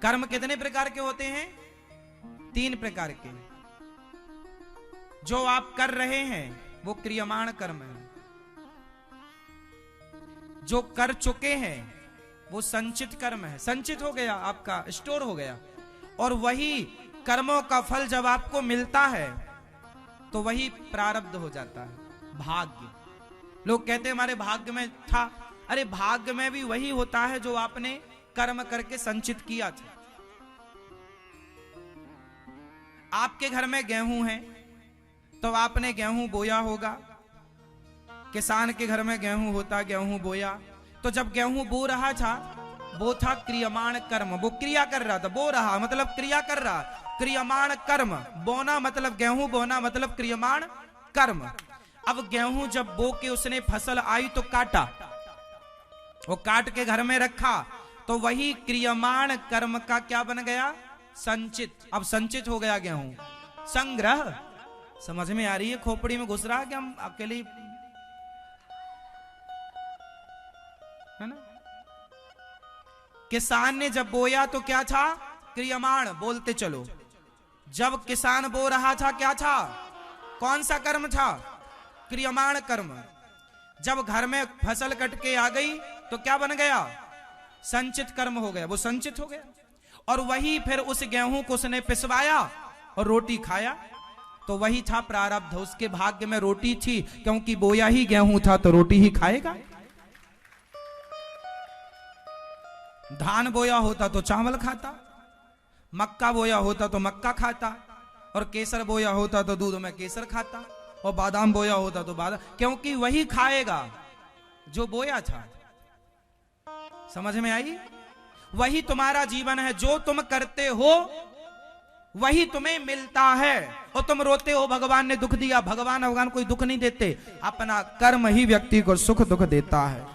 कर्म कितने प्रकार के होते हैं? 3 प्रकार के। जो आप कर रहे हैं वो क्रियमाण कर्म है, जो कर चुके हैं वो संचित कर्म है, संचित हो गया, आपका स्टोर हो गया। और वही कर्मों का फल जब आपको मिलता है तो वही प्रारब्ध हो जाता है, भाग्य। लोग कहते हैं हमारे भाग्य में था, अरे भाग्य में भी वही होता है जो आपने कर्म करके संचित किया था। आपके घर में गेहूं है तो आपने गेहूं बोया होगा, किसान के घर में गेहूं होता, गेहूं बोया। तो जब गेहूं बो रहा था वो था क्रियमाण कर्म, वो क्रिया कर रहा था, बो रहा मतलब क्रिया कर रहा, क्रियमाण कर्म। बोना मतलब गेहूं बोना मतलब क्रियमाण कर्म। अब गेहूं जब बो के उसने फसल आई तो काटा, वो काट के घर में रखा, तो वही क्रियमाण कर्म का क्या बन गया? संचित। अब संचित हो गया गेहूं, संग्रह। समझ में आ रही है? खोपड़ी में घुस रहा है कि हम अकेले, है ना? किसान ने जब बोया तो क्या था? क्रियमाण। बोलते चलो, जब किसान बो रहा था क्या था? कौन सा कर्म था? क्रियमाण कर्म। जब घर में फसल कट के आ गई तो क्या बन गया? संचित कर्म हो गया, वो संचित हो गया। और वही फिर उस गेहूं को उसने पिसवाया और रोटी खाया, तो वही था प्रारब्ध। उसके भाग्य में रोटी थी, क्योंकि बोया ही गेहूं था तो रोटी ही खाएगा। धान बोया होता तो चावल खाता, मक्का बोया होता तो मक्का खाता, और केसर बोया होता तो दूध में केसर खाता, और बादाम बोया होता तो बादाम, क्योंकि वही खाएगा जो बोया था। समझ में आई? वही तुम्हारा जीवन है, जो तुम करते हो वही तुम्हें मिलता है। और तुम रोते हो भगवान ने दुख दिया, भगवान कोई दुख नहीं देते, अपना कर्म ही व्यक्ति को सुख दुख देता है।